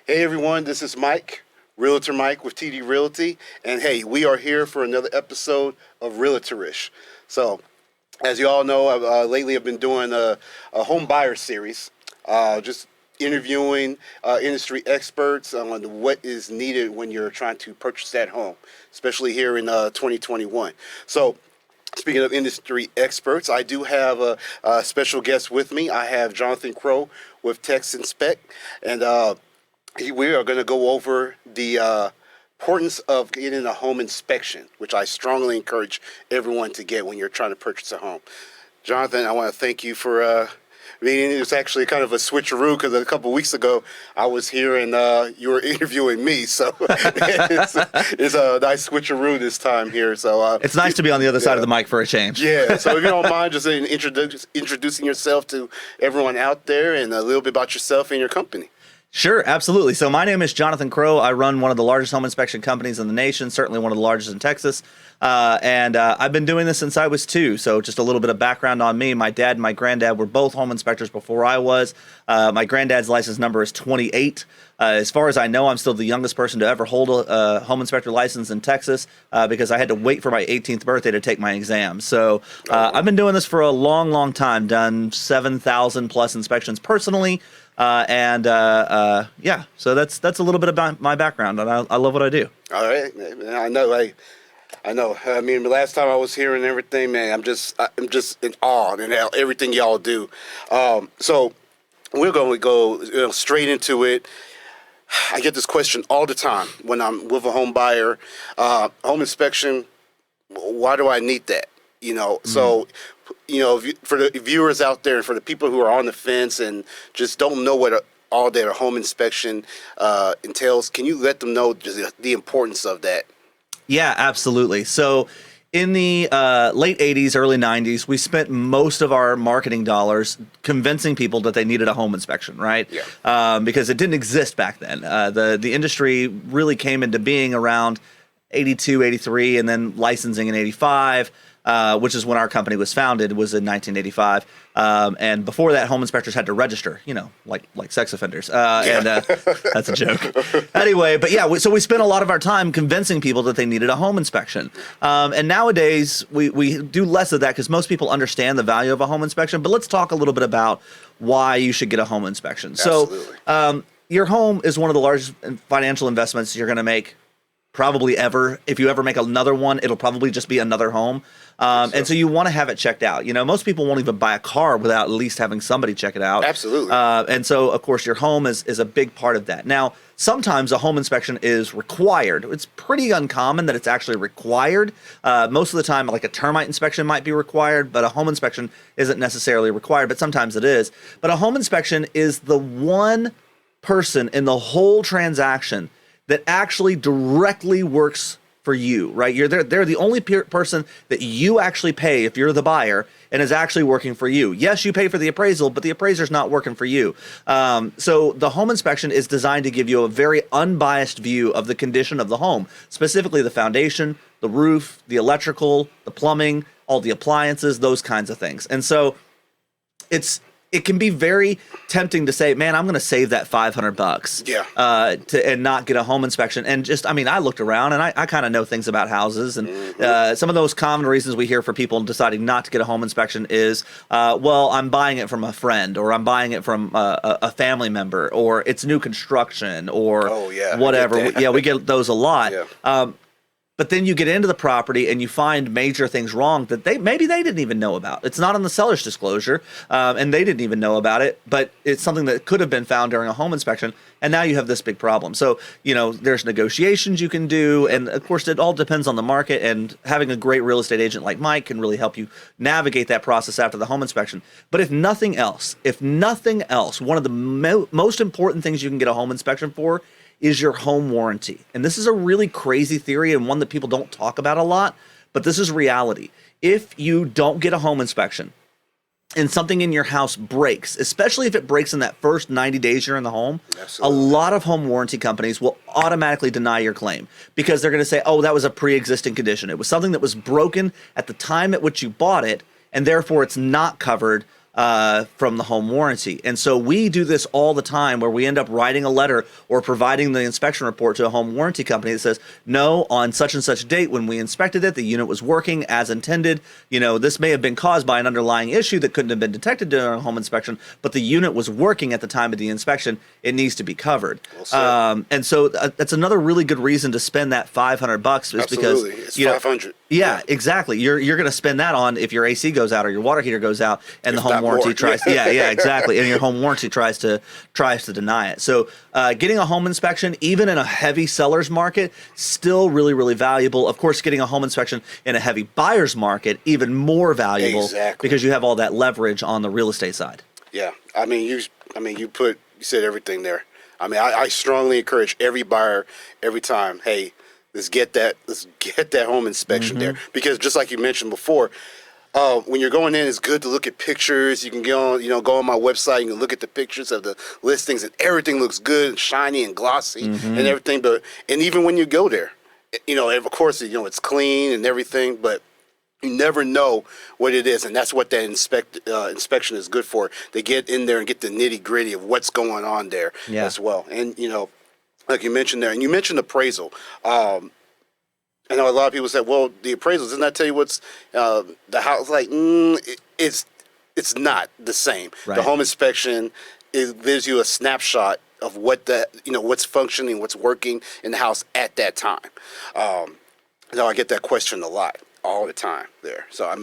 Hey everyone, this is Mike, Realtor Mike with TD Realty, and hey, we are here for another episode of Realtorish. So, as you all know, lately I've been doing a home buyer series, just interviewing industry experts on what is needed when you're trying to purchase that home, especially here in 2021. So, speaking of industry experts, I do have a special guest with me. I have Jonathan Crow with TexInspec, and we are going to go over the importance of getting a home inspection, which I strongly encourage everyone to get when you're trying to purchase a home. Jonathan, I want to thank you for meeting. It was actually kind of a switcheroo because a couple of weeks ago I was here and you were interviewing me, so it's a nice switcheroo this time here. So it's nice to be on the other side of the mic for a change. Yeah, so if you don't mind just introducing yourself to everyone out there and a little bit about yourself and your company. Sure, absolutely. So my name is Jonathan Crow. I run one of the largest home inspection companies in the nation, certainly one of the largest in Texas. And I've been doing this since I was 2. So just a little bit of background on me. My dad and my granddad were both home inspectors before I was. My granddad's license number is 28. As far as I know, I'm still the youngest person to ever hold a home inspector license in Texas because I had to wait for my 18th birthday to take my exam. So I've been doing this for a long, long time, done 7,000 plus inspections personally. Yeah, so that's a little bit about my background, and I love what I do. All right, I know. I mean, the last time I was here and everything, man, I'm just in awe and everything y'all do. So we're going to go straight into it. I get this question all the time when I'm with a home buyer. Home inspection, why do I need that? So, for the viewers out there and for the people who are on the fence and just don't know what all that a home inspection entails, can you let them know just the importance of that? Yeah, absolutely. So in the late 80s, early 90s, we spent most of our marketing dollars convincing people that they needed a home inspection, right? Yeah. Because it didn't exist back then. The industry really came into being around 82, 83, and then licensing in 85. Which is when our company was founded, was in 1985. And before that, home inspectors had to register, like sex offenders. And that's a joke. Anyway, but yeah, so we spent a lot of our time convincing people that they needed a home inspection. And nowadays, we do less of that because most people understand the value of a home inspection. But let's talk a little bit about why you should get a home inspection. Absolutely. So your home is one of the largest financial investments you're going to make probably ever. If you ever make another one, it'll probably just be another home. And so you want to have it checked out. Most people won't even buy a car without at least having somebody check it out. Absolutely. And so, of course, your home is a big part of that. Now, sometimes a home inspection is required. It's pretty uncommon that it's actually required. Most of the time, like a termite inspection might be required, but a home inspection isn't necessarily required, but sometimes it is. But a home inspection is the one person in the whole transaction that actually directly works for you, right? They're the only person that you actually pay if you're the buyer and is actually working for you. Yes, you pay for the appraisal, but the appraiser's not working for you. So the home inspection is designed to give you a very unbiased view of the condition of the home, specifically the foundation, the roof, the electrical, the plumbing, all the appliances, those kinds of things. And so it can be very tempting to say, man, I'm going to save that $500 and not get a home inspection. And I looked around and I kind of know things about houses. And some of those common reasons we hear for people deciding not to get a home inspection is, well, I'm buying it from a friend, or I'm buying it from a family member, or it's new construction, or whatever. We get those a lot. Yeah. But then you get into the property and you find major things wrong that maybe they didn't even know about. It's not on the seller's disclosure, and they didn't even know about it, but it's something that could have been found during a home inspection, and now you have this big problem. So, there's negotiations you can do, and of course it all depends on the market, and having a great real estate agent like Mike can really help you navigate that process after the home inspection. But if nothing else, one of the most important things you can get a home inspection for is your home warranty. And this is a really crazy theory and one that people don't talk about a lot, but this is reality. If you don't get a home inspection and something in your house breaks, especially if it breaks in that first 90 days you're in the home, Absolutely. A lot of home warranty companies will automatically deny your claim because they're going to say, oh, that was a pre-existing condition. It was something that was broken at the time at which you bought it, and therefore it's not covered from the home warranty. And so we do this all the time where we end up writing a letter or providing the inspection report to a home warranty company that says, no, on such and such date when we inspected it, the unit was working as intended. This may have been caused by an underlying issue that couldn't have been detected during a home inspection, but the unit was working at the time of the inspection. It needs to be covered. Well, and so that's another really good reason to spend that $500 is because it's $500. Yeah, exactly. You're going to spend that on if your AC goes out or your water heater goes out, and the home warranty tries. Yeah, exactly. And your home warranty tries to deny it. So getting a home inspection, even in a heavy seller's market, still really, really valuable. Of course, getting a home inspection in a heavy buyer's market, even more valuable because you have all that leverage on the real estate side. Yeah, you said everything there. I strongly encourage every buyer every time. Hey, let's get that home inspection there, because just like you mentioned before, when you're going in, it's good to look at pictures. You can go on my website. You can look at the pictures of the listings, and everything looks good and shiny and glossy and everything. And even when you go there, of course, it's clean and everything, but you never know what it is, and that's what that inspection is good for. They get in there and get the nitty gritty of what's going on there as well. And like you mentioned there, and you mentioned appraisal. I know a lot of people say, "Well, the appraisal doesn't that tell you what's the house like?" It's not the same. Right. The home inspection gives you a snapshot of what's functioning, what's working in the house at that time. I get that question a lot, all the time there. So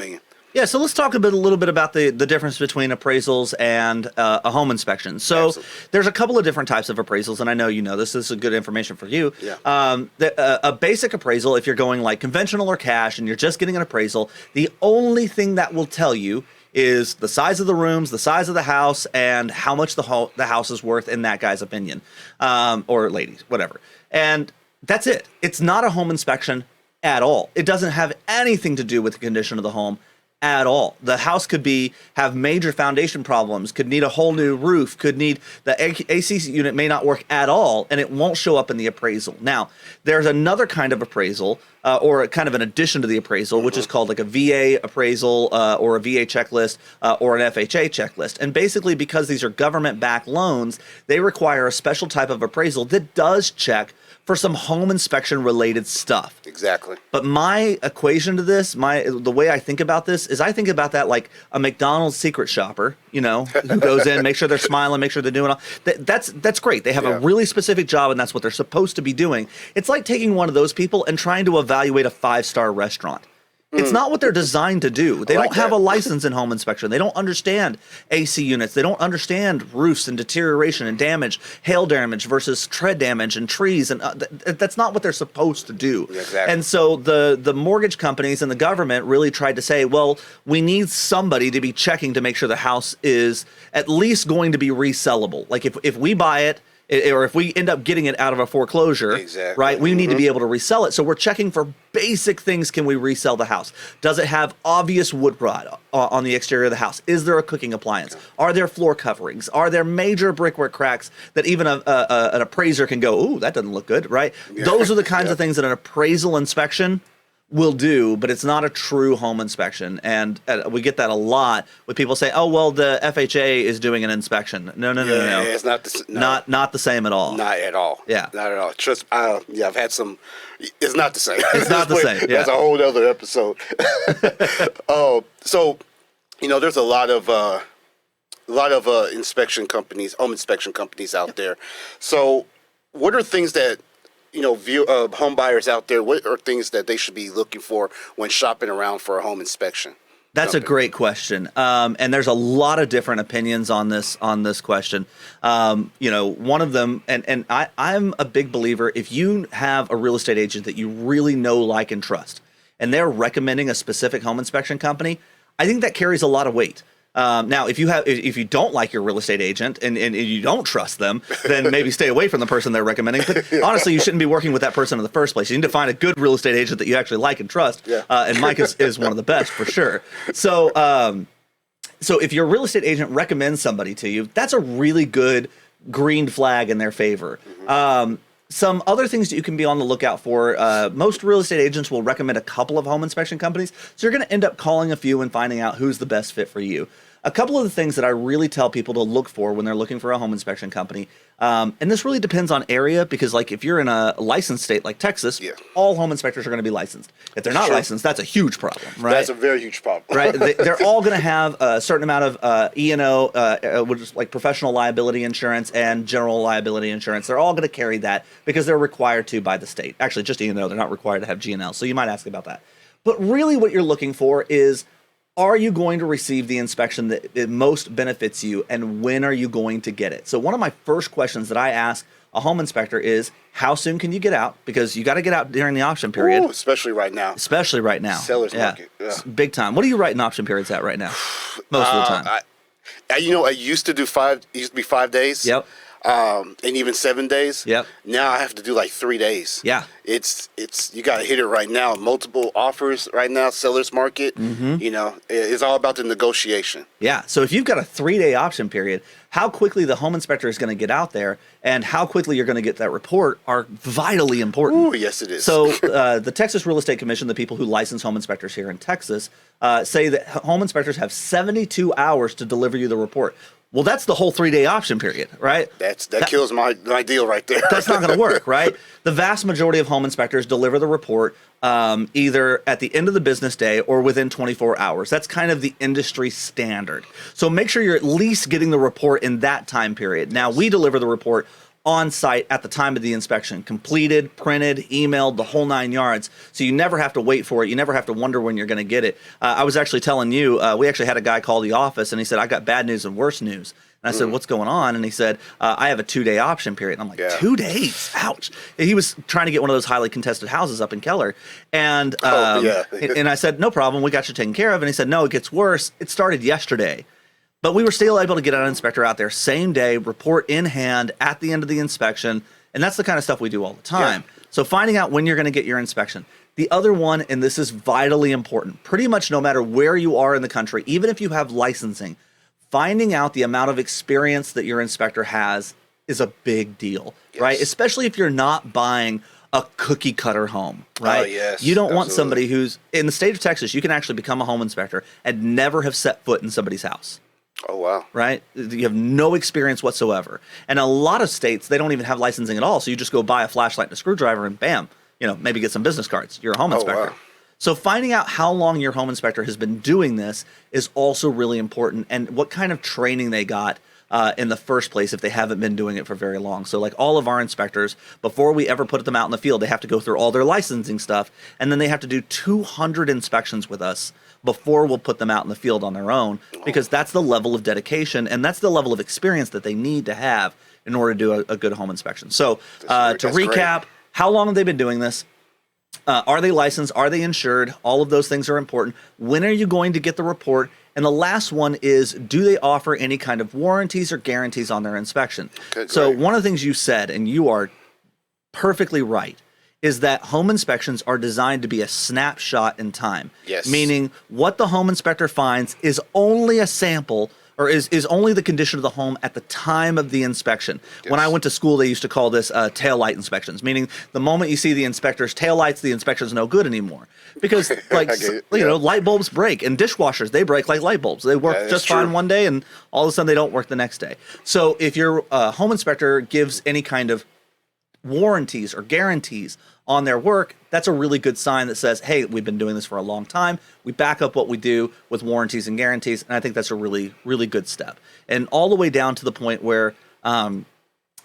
yeah, so let's talk a little bit about the difference between appraisals and a home inspection. So there's a couple of different types of appraisals, and I know this is good information for you. Yeah. A basic appraisal, if you're going like conventional or cash and you're just getting an appraisal, the only thing that will tell you is the size of the rooms, the size of the house, and how much the house is worth in that guy's opinion, or ladies, whatever. And that's it. It's not a home inspection at all. It doesn't have anything to do with the condition of the home at all. The house could have major foundation problems, could need a whole new roof, could need the AC unit may not work at all, and it won't show up in the appraisal. Now, there's another kind of appraisal, or kind of an addition to the appraisal, which is called like a VA appraisal, or a VA checklist, or an FHA checklist. And basically, because these are government-backed loans, they require a special type of appraisal that does check for some home inspection related stuff. Exactly. But my equation to this, the way I think about this is I think about that like a McDonald's secret shopper, who goes in, make sure they're smiling, make sure they're doing all that's great. They have a really specific job and that's what they're supposed to be doing. It's like taking one of those people and trying to evaluate a 5-star restaurant. It's not what they're designed to do. They don't have a license in home inspection. They don't understand AC units. They don't understand roofs and deterioration and damage, hail damage versus tread damage and trees. And that's not what they're supposed to do. Exactly. And so the mortgage companies and the government really tried to say, well, we need somebody to be checking to make sure the house is at least going to be resellable. Like if we buy it, or if we end up getting it out of a foreclosure, right, we need to be able to resell it. So we're checking for basic things. Can we resell the house? Does it have obvious wood rot on the exterior of the house? Is there a cooking appliance? Are there floor coverings? Are there major brickwork cracks that even an appraiser can go, ooh, that doesn't look good, right? Those are the kinds of things that an appraisal inspection will do, but it's not a true home inspection. And we get that a lot with people saying, oh, well, the FHA is doing an inspection. No. It's not not the same at all. Not at all. Yeah. Not at all. Trust, I've had some, it's not the same. It's not the same. Yeah. That's a whole other episode. So, there's a lot of inspection companies, home inspection companies out there. So what are things that home buyers out there, what are things that they should be looking for when shopping around for a home inspection? That's a great question. And there's a lot of different opinions on this question. One of them, and I'm a big believer, if you have a real estate agent that you really know, like, and trust, and they're recommending a specific home inspection company, I think that carries a lot of weight. Now, if you don't like your real estate agent and you don't trust them, then maybe stay away from the person they're recommending. But honestly, you shouldn't be working with that person in the first place. You need to find a good real estate agent that you actually like and trust. Yeah. And Mike is one of the best for sure. So if your real estate agent recommends somebody to you, that's a really good green flag in their favor. Some other things that you can be on the lookout for, most real estate agents will recommend a couple of home inspection companies, so you're going to end up calling a few and finding out who's the best fit for you. a couple of the things that I really tell people to look for when they're looking for a home inspection company, and this really depends on area, because like if you're in a licensed state like Texas, all home inspectors are going to be licensed. If they're not licensed, that's a huge problem, right? That's a very huge problem. Right? They're all going to have a certain amount of E&O, which is like professional liability insurance and general liability insurance. They're all going to carry that because they're required to by the state. Actually, just E&O, they're not required to have G&L. So you might ask about that. But really what you're looking for is, are you going to receive the inspection that most benefits you, and when are you going to get it? So one of my first questions that I ask a home inspector is, how soon can you get out? Because you got to get out during the option period. Ooh, especially right now. Especially right now. Seller's market. Yeah. Big time. What are you writing option periods at right now? Most of the time. I used to do 5. It used to be 5 days. Yep. And even 7 days. Yep. Now I have to do like 3 days. Yeah. It's you got to hit it right now. Multiple offers right now. Seller's market. You know, it's all about the negotiation. Yeah. So if you've got a 3-day option period, how quickly the home inspector is going to get out there and how quickly you're going to get that report are vitally important. Ooh, yes, it is. So the Texas Real Estate Commission, the people who license home inspectors here in Texas, say that home inspectors have 72 hours to deliver you the report. Well, that's the whole 3-day option period, right? That kills my deal right there. That's not going to work, right? The vast majority of home inspectors deliver the report either at the end of the business day or within 24 hours. That's kind of the industry standard. So make sure you're at least getting the report in that time period. Now, we deliver the report on site at the time of the inspection, completed, printed, emailed, the whole 9 yards. So you never have to wait for it. You never have to wonder when you're going to get it. I was actually telling you, we actually had a guy call the office and he said, I got bad news and worse news. And I said, what's going on? And he said, I have a 2-day option period. And I'm like, 2 days? Ouch. And he was trying to get one of those highly contested houses up in Keller. And, and I said, no problem. We got you taken care of. And he said, no, it gets worse. It started yesterday. But we were still able to get an inspector out there same day, report in hand at the end of the inspection. And that's the kind of stuff we do all the time. Yeah. So finding out when you're going to get your inspection. The other one, and this is vitally important, pretty much no matter where you are in the country, even if you have licensing, finding out the amount of experience that your inspector has is a big deal, right? Especially if you're not buying a cookie cutter home, right? Oh, yes. You don't want somebody who's, in the state of Texas, you can actually become a home inspector and never have set foot in somebody's house. Oh, wow. Right? You have no experience whatsoever. And a lot of states, they don't even have licensing at all. So you just go buy a flashlight and a screwdriver and bam, maybe get some business cards. You're a home inspector. Wow. So finding out how long your home inspector has been doing this is also really important, and what kind of training they got in the first place if they haven't been doing it for very long. So like all of our inspectors, before we ever put them out in the field, they have to go through all their licensing stuff, and then they have to do 200 inspections with us before we'll put them out in the field on their own, because that's the level of dedication and that's the level of experience that they need to have in order to do a good home inspection. So to recap, how long have they been doing this? Are they licensed? Are they insured? All of those things are important. When are you going to get the report? And the last one is, do they offer any kind of warranties or guarantees on their inspection? Okay, so one of the things you said, and you are perfectly right, is that home inspections are designed to be a snapshot in time. Yes. Meaning what the home inspector finds is only a sample, or is only the condition of the home at the time of the inspection. Yes. When I went to school, they used to call this tail-light inspections, meaning the moment you see the inspector's tail-lights, the inspection's no good anymore. Because, light bulbs break, and dishwashers, they break like light bulbs. They work just fine one day, and all of a sudden they don't work the next day. So if your home inspector gives any kind of warranties or guarantees on their work, that's a really good sign that says, hey, we've been doing this for a long time. We back up what we do with warranties and guarantees, and I think that's a really, really good step. And all the way down to the point where at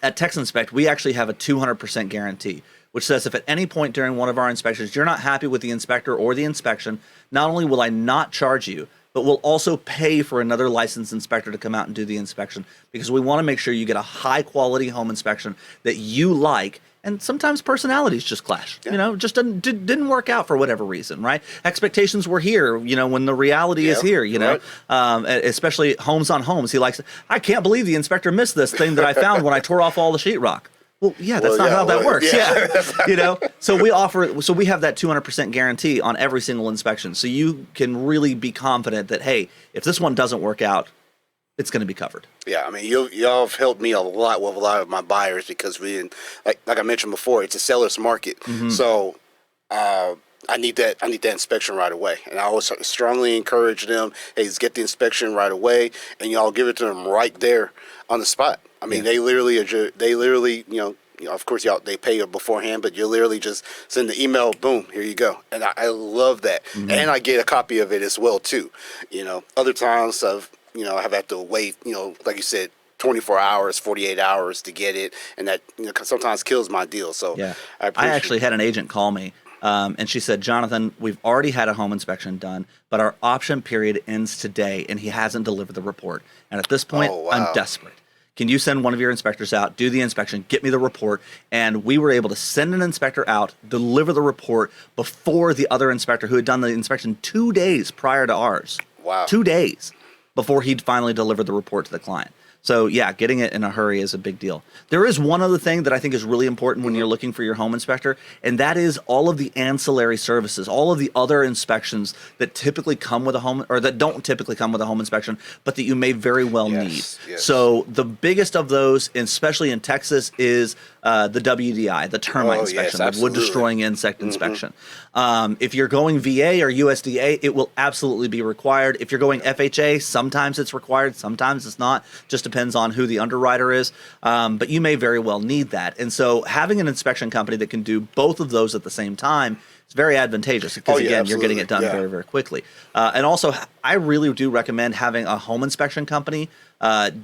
TexInspec, we actually have a 200% guarantee, which says if at any point during one of our inspections you're not happy with the inspector or the inspection, not only will I not charge you, but we'll also pay for another licensed inspector to come out and do the inspection, because we want to make sure you get a high-quality home inspection that you like. And sometimes personalities just clash, just didn't work out for whatever reason, right? Expectations were here, when the reality is here, especially homes on homes. He likes, I can't believe the inspector missed this thing that I found when I tore off all the sheetrock. Well, that's not how that works. So we have that 200% guarantee on every single inspection. So you can really be confident that, hey, if this one doesn't work out, it's going to be covered. Yeah, I mean, y'all have helped me a lot with a lot of my buyers, because like I mentioned before, it's a seller's market. Mm-hmm. So I need that inspection right away. And I always strongly encourage them, hey, just get the inspection right away, and y'all give it to them right there on the spot. I mean, they literally, of course, they pay you beforehand, but you literally just send the email, boom, here you go. And I love that. Mm-hmm. And I get a copy of it as well, too. Other times I've had to wait, like you said, 24 hours, 48 hours to get it. And that, sometimes kills my deal. So yeah. I actually had an agent call me. And she said, Jonathan, we've already had a home inspection done, but our option period ends today, and he hasn't delivered the report. And at this point, I'm desperate. Can you send one of your inspectors out, do the inspection, get me the report? And we were able to send an inspector out, deliver the report before the other inspector who had done the inspection 2 days prior to ours. Wow. 2 days before he'd finally delivered the report to the client. So, yeah, getting it in a hurry is a big deal. There is one other thing that I think is really important when you're looking for your home inspector, and that is all of the ancillary services, all of the other inspections that typically come with a home, or that don't typically come with a home inspection, but that you may very well need. Yes. So the biggest of those, especially in Texas, is the WDI, the termite inspection, the wood-destroying insect inspection. If you're going VA or USDA, it will absolutely be required. If you're going FHA, sometimes it's required, sometimes it's not. Just depends on who the underwriter is. But you may very well need that. And so having an inspection company that can do both of those at the same time is very advantageous because, again, you're getting it done very, very quickly. And also, I really do recommend having a home inspection company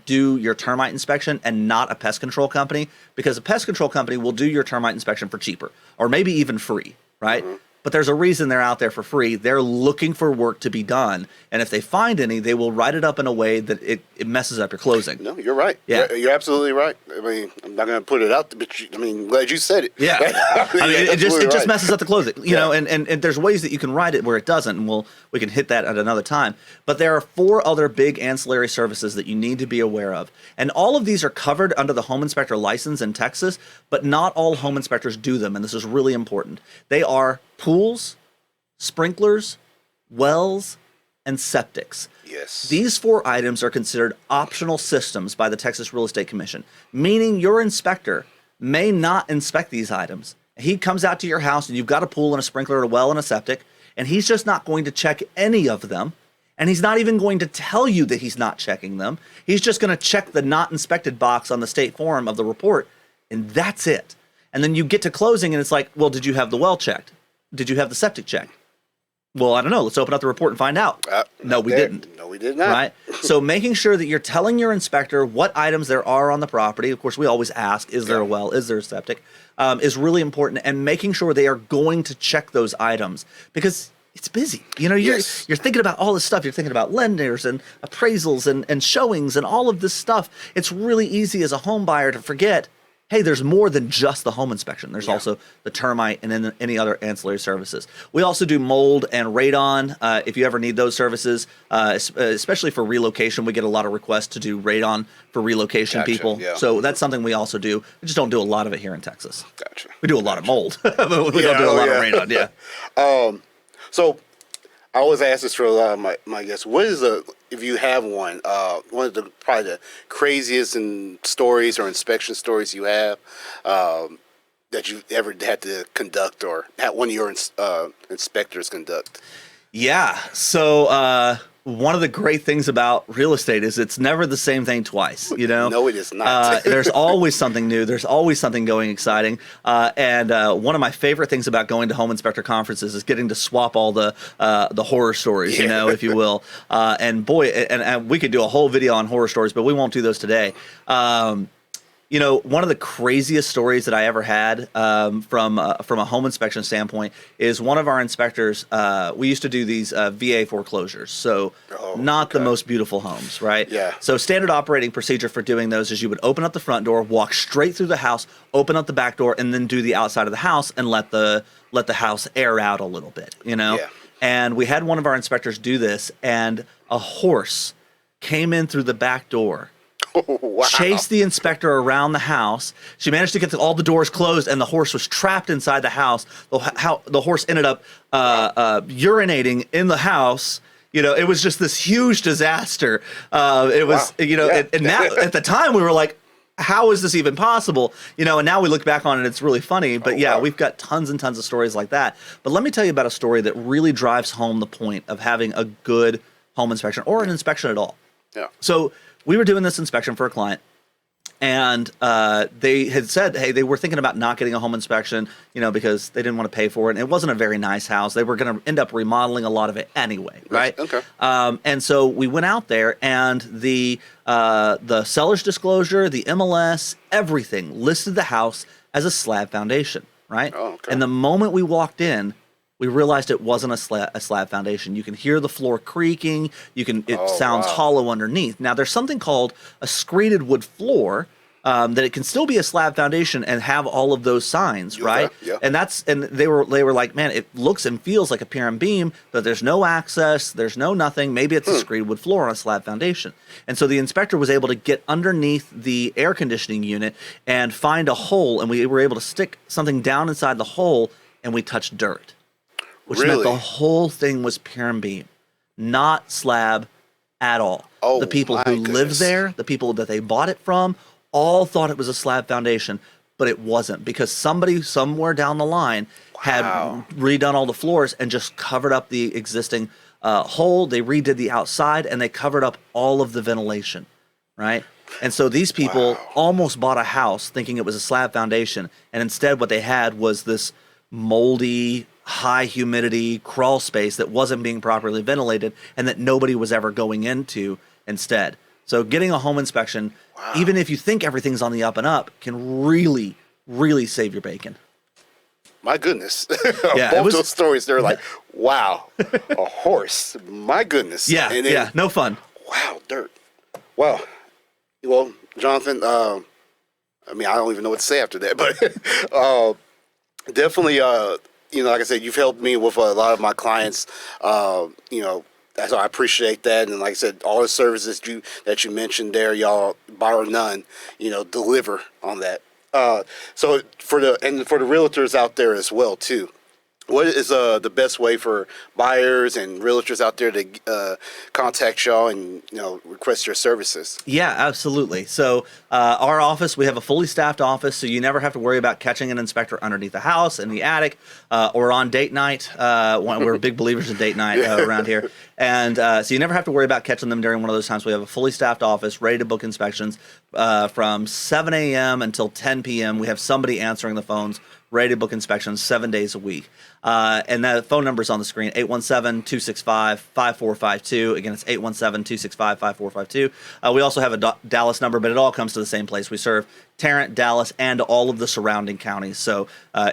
do your termite inspection and not a pest control company, because a pest control company will do your termite inspection for cheaper or maybe even free, right? Mm-hmm. But there's a reason they're out there for free. They're looking for work to be done. And if they find any, they will write it up in a way that it messes up your closing. No, you're right. Yeah. You're absolutely right. I mean, I'm not going to put it out, but glad you said it. Yeah. It just messes up the closing, you know, and there's ways that you can write it where it doesn't, and we can hit that at another time. But there are 4 other big ancillary services that you need to be aware of. And all of these are covered under the home inspector license in Texas, but not all home inspectors do them, and this is really important. They are pools, sprinklers, wells, and septics. Yes. These 4 items are considered optional systems by the Texas Real Estate Commission, meaning your inspector may not inspect these items. He comes out to your house and you've got a pool and a sprinkler, a well and a septic, and he's just not going to check any of them. And he's not even going to tell you that he's not checking them. He's just going to check the not inspected box on the state form of the report, and that's it. And then you get to closing and it's like, well, did you have the well checked? Did you have the septic checked? Well, I don't know. Let's open up the report and find out. No, we didn't. No, we did not. Right? So making sure that you're telling your inspector what items there are on the property, of course, we always ask, is there a well, is there a septic, is really important. And making sure they are going to check those items because it's busy. You know, you're thinking about all this stuff. You're thinking about lenders and appraisals and showings and all of this stuff. It's really easy as a home buyer to forget, hey, there's more than just the home inspection. There's also the termite and then any other ancillary services. We also do mold and radon. If you ever need those services, especially for relocation, we get a lot of requests to do radon for relocation people. Yeah. So that's something we also do. We just don't do a lot of it here in Texas. Gotcha. We do a lot of mold, but we don't do a lot of radon. Yeah. So I always ask this for a lot of my guests. What is if you have one of the probably the craziest stories or inspection stories you have that you ever had to conduct or had one of your inspectors conduct? Yeah. So one of the great things about real estate is it's never the same thing twice, you know? No, it is not. There's always something new. There's always something going exciting. And one of my favorite things about going to home inspector conferences is getting to swap all the horror stories, you know, if you will. And boy, and we could do a whole video on horror stories, but we won't do those today. You know, one of the craziest stories that I ever had from a home inspection standpoint is one of our inspectors. We used to do these VA foreclosures, so not the most beautiful homes, right? Yeah. So standard operating procedure for doing those is you would open up the front door, walk straight through the house, open up the back door, and then do the outside of the house and let the house air out a little bit, you know? Yeah. And we had one of our inspectors do this, and a horse came in through the back door. Wow. Chased the inspector around the house. She managed to get all the doors closed, and the horse was trapped inside the house. The horse ended up urinating in the house. You know, it was just this huge disaster. It was, you know, and now at the time we were like, how is this even possible? You know, and now we look back on it, it's really funny. But yeah, wow. we've got tons and tons of stories like that. But let me tell you about a story that really drives home the point of having a good home inspection or an inspection at all. Yeah. So we were doing this inspection for a client, and they had said, hey, they were thinking about not getting a home inspection, you know, because they didn't want to pay for it. And it wasn't a very nice house. They were going to end up remodeling a lot of it anyway, right? Okay. And so we went out there, and the seller's disclosure, the MLS, everything listed the house as a slab foundation, right? Oh, okay. And the moment we walked in, we realized it wasn't a slab foundation. You can hear the floor creaking. It sounds wow. hollow underneath. Now, there's something called a screeded wood floor that it can still be a slab foundation and have all of those signs, right? Yeah. And they were like, man, it looks and feels like a pier and beam, but there's no access, there's no nothing. Maybe it's a screeded wood floor on a slab foundation. And so the inspector was able to get underneath the air conditioning unit and find a hole, and we were able to stick something down inside the hole, and we touched dirt. Which meant Really? the whole thing was pier and beam, not slab at all. Oh, the people my who lived goodness. there, the people that they bought it from, all thought it was a slab foundation, but it wasn't, because somebody somewhere down the line had redone all the floors and just covered up the existing hole. They redid the outside, and they covered up all of the ventilation, right? And so these people almost bought a house thinking it was a slab foundation, and instead what they had was this moldy, high humidity crawl space that wasn't being properly ventilated and that nobody was ever going into instead. So getting a home inspection, even if you think everything's on the up and up, can really, really save your bacon. My goodness. Yeah, Both those stories, they're like, wow, a horse. My goodness. Yeah, And then, no fun. Wow, dirt. Wow. Well, Jonathan, I mean, I don't even know what to say after that, but definitely, you know, like I said, you've helped me with a lot of my clients, you know, so I appreciate that. And like I said, all the services that you mentioned there, y'all, bar none, you know, deliver on that. So for the realtors out there as well too, what is the best way for buyers and realtors out there to contact y'all and, you know, request your services? Yeah, absolutely. So our office, we have a fully staffed office, so you never have to worry about catching an inspector underneath the house, in the attic, or on date night. We're big believers in date night around here. And so you never have to worry about catching them during one of those times. We have a fully staffed office, ready to book inspections from 7 a.m. until 10 p.m. We have somebody answering the phones, ready to book inspections 7 days a week. And that phone number is on the screen, 817-265-5452. Again, it's 817-265-5452. We also have a Dallas number, but it all comes to the same place. We serve Tarrant, Dallas, and all of the surrounding counties. So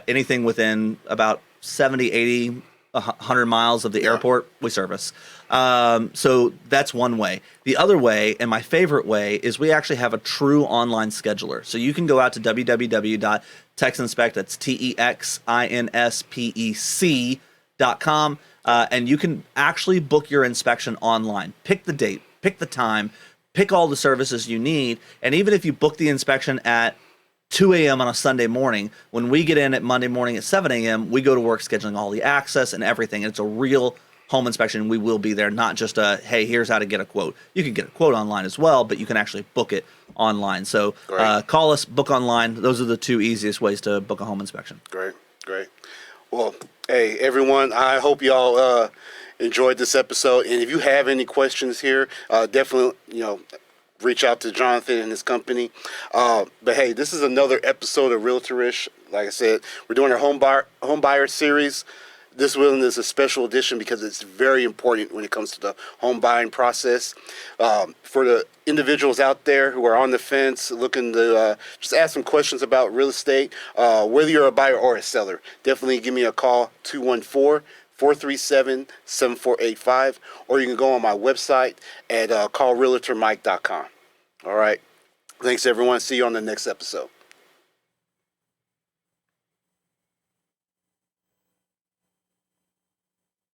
anything within about 70, 80, 100 miles of the airport, we service. So that's one way. The other way, and my favorite way, is we actually have a true online scheduler. So you can go out to www.TexInspec, that's TEXINSPEC.com, and you can actually book your inspection online. Pick the date, pick the time, pick all the services you need, and even if you book the inspection at 2 a.m. on a Sunday morning, when we get in at Monday morning at 7 a.m., we go to work scheduling all the access and everything. It's a real home inspection. We will be there, not just a, hey, here's how to get a quote. You can get a quote online as well, but you can actually book it online. So call us, book online. Those are the two easiest ways to book a home inspection. Great. Well, hey, everyone, I hope y'all enjoyed this episode. And if you have any questions here, definitely, you know, reach out to Jonathan and his company. But hey, this is another episode of Realtorish. Like I said, we're doing our home buyer series. This one is a special edition because it's very important when it comes to the home buying process. For the individuals out there who are on the fence, looking to just ask some questions about real estate, whether you're a buyer or a seller, definitely give me a call, 214-437-7485, or you can go on my website at callrealtormike.com. All right. Thanks, everyone. See you on the next episode.